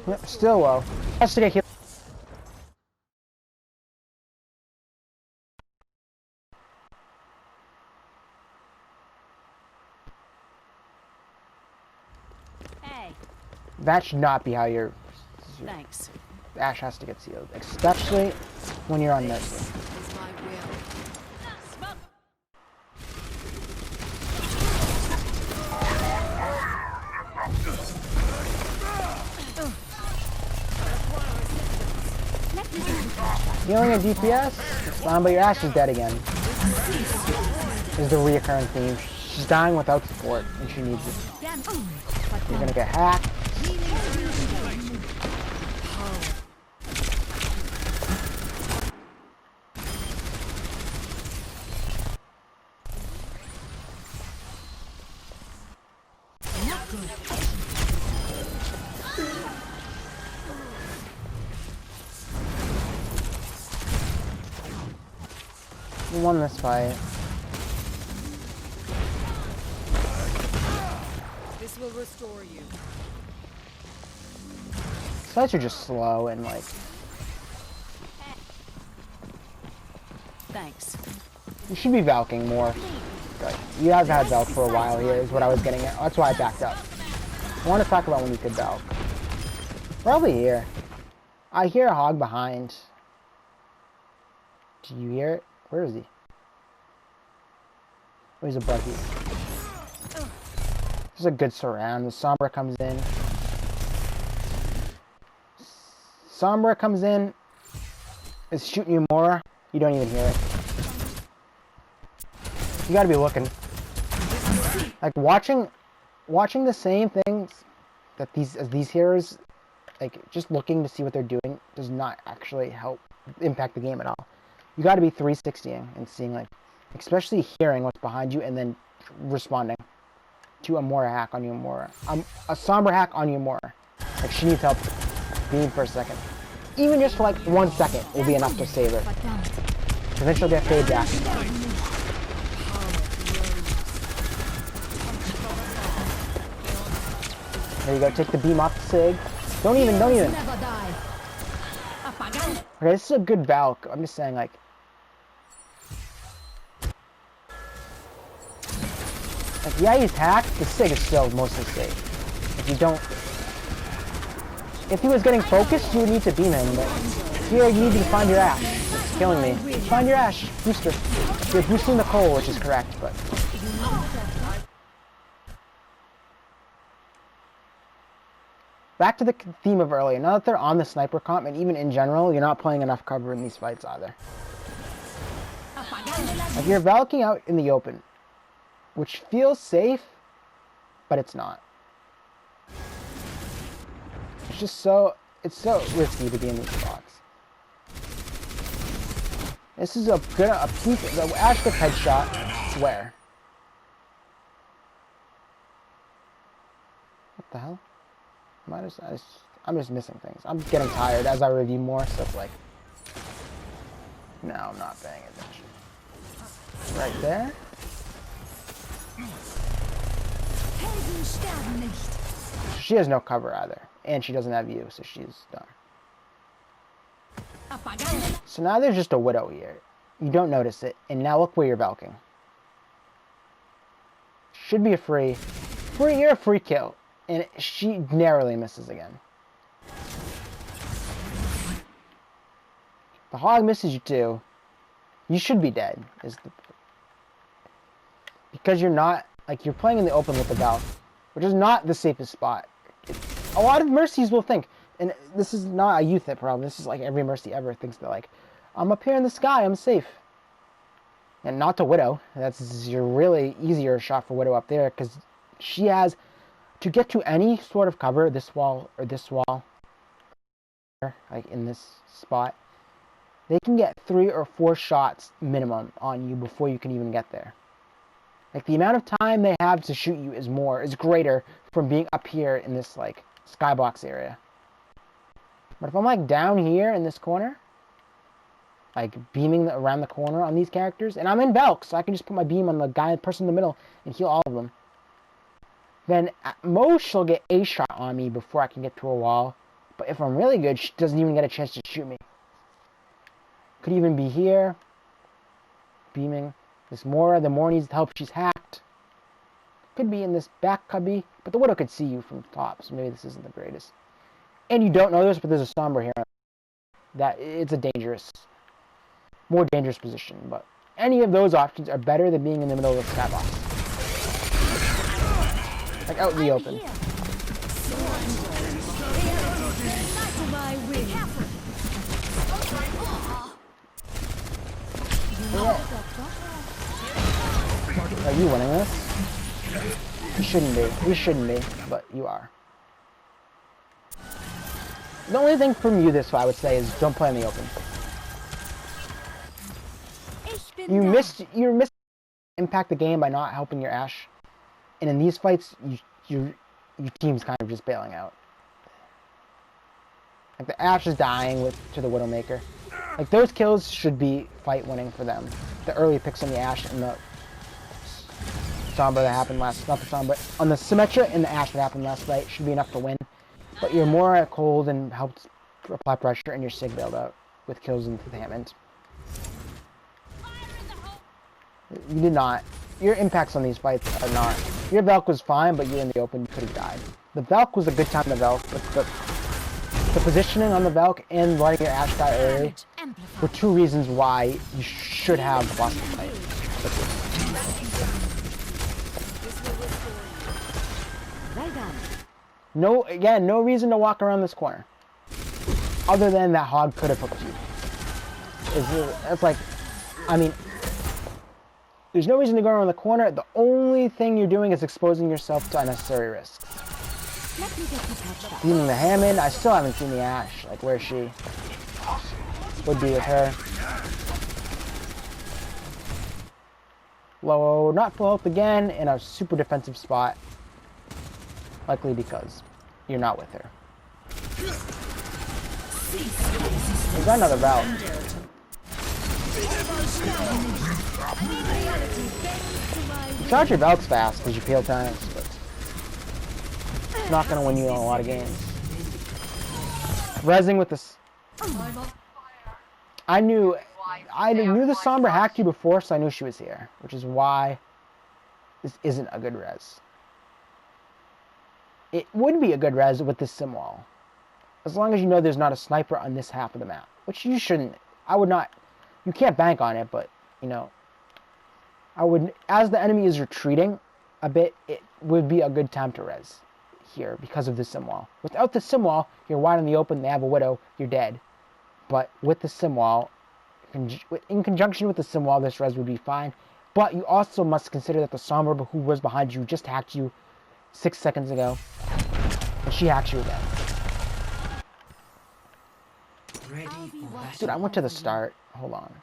Yep, still low. Has to get healed. Hey. That should not be how your Thanks. Ash has to get sealed, especially when you're on Mercy. Is my will. Smoke. Healing a DPS? It's fine, but your Ash is dead again. Is the reoccurring theme. She's dying without support, and she needs it. You're gonna get hacked. We won this fight. This will restore you. Fights are just slow and like. Thanks. You should be Valking more. Like, you have had Valk for a while here, is what I was getting at. That's why I backed up. I want to talk about when you could Valk. Probably here. I hear a hog behind. Do you hear it? Where is he? Oh, he's above you. This is a good surround. The Sombra comes in. Sombra comes in. Is shooting you more. You don't even hear it. You gotta be looking. Like watching the same things that these heroes, like just looking to see what they're doing does not actually help impact the game at all. You gotta be 360ing and seeing, like, especially hearing what's behind you and then responding to a Mora hack on Yumura. A Sombra hack on Yumura. Like, she needs help being for a second. Even just for like 1 second will be enough to save her. And then she'll get fade back. There you go, take the beam off the Sig. Don't even. Okay, this is a good Valk. I'm just saying, like, yeah, he's hacked. The Sig is still mostly safe. If you don't, if he was getting focused, you would need to beam him. But here, you need to find your Ash. It's killing me. Find your Ash, booster. You're boosting the Cole, which is correct, but. Back to the theme of earlier. Now that they're on the sniper comp, and even in general, you're not playing enough cover in these fights either. Like, you're Valking out in the open, which feels safe, but it's not. It's just so risky to be in these spots. This is a piece. The Ash gets headshot. Where? What the hell? I'm just missing things. I'm getting tired as I review more, so it's like, no, I'm not paying attention. Right there. She has no cover either, and she doesn't have you, so she's done. So now there's just a Widow here. You don't notice it, and now look where you're Valking. Should be a free. You're a free kill. And she narrowly misses again. The hog misses you too. You should be dead. Because you're not, like, you're playing in the open with the Valk, which is not the safest spot. A lot of Mercies will think, and this is not a youth problem. This is like every Mercy ever thinks that, like, I'm up here in the sky, I'm safe. And not to Widow. That's your really easier shot for Widow up there, because she has. To get to any sort of cover, this wall or this wall, like in this spot, they can get 3 or 4 shots minimum on you before you can even get there. Like, the amount of time they have to shoot you is greater from being up here in this, like, skybox area. But if I'm, like, down here in this corner, like, beaming around the corner on these characters, and I'm in Valk, so I can just put my beam on the person in the middle and heal all of them. Then at most she'll get a shot on me before I can get to a wall. But if I'm really good, she doesn't even get a chance to shoot me. Could even be here. Beaming. This Mora, the Mora needs help. She's hacked. Could be in this back cubby, but the Widow could see you from top, so maybe this isn't the greatest. And you don't know this, but there's a Sombra here. That it's a more dangerous position, but any of those options are better than being in the middle of the skybox. Like out in the open. Are you winning this? You shouldn't be. You shouldn't be, but you are. The only thing from you this I would say is don't play in the open. You're missing impact the game by not helping your Ashe. And in these fights, your team's kind of just bailing out. Like the Ashe is dying to the Widowmaker. Like those kills should be fight winning for them. The early picks on the Ashe and the Sombra that happened last, not the Sombra, on the Symmetra and the Ashe that happened last fight should be enough to win. But you're more at cold and helped apply pressure, and your Sig bailed out with kills into the Hammond. You did not. Your impacts on these fights are not. Your Valk was fine, but you're in the open, you could have died. The Valk was a good time to Valk, but the positioning on the Valk and letting your Ashe die early were two reasons why you should have lost the fight. No, again, no reason to walk around this corner. Other than that Hog could have hooked you. It's like, I mean, there's no reason to go around the corner. The only thing you're doing is exposing yourself to unnecessary risks. Beating the Hammond, I still haven't seen the Ashe. Like, where's she? Would be with her. Low, not full health again, in a super defensive spot. Likely because you're not with her. We've got another route. You charge your Valks fast because you peel times, but it's not going to win you in a lot of games. Rezzing with this. I knew the Sombra hacked you before, so I knew she was here, which is why this isn't a good res. It would be a good res with this sim wall. As long as you know there's not a sniper on this half of the map. Which you shouldn't. I would not. You can't bank on it, but, you know. I would. As the enemy is retreating a bit, it would be a good time to res here because of the sim wall. Without the sim wall, you're wide in the open, they have a Widow, you're dead. But with the sim wall, in conjunction with the sim wall, this res would be fine. But you also must consider that the Sombra who was behind you just hacked you 6 seconds ago, and she hacks you again. Dude, I went to the start. Hold on.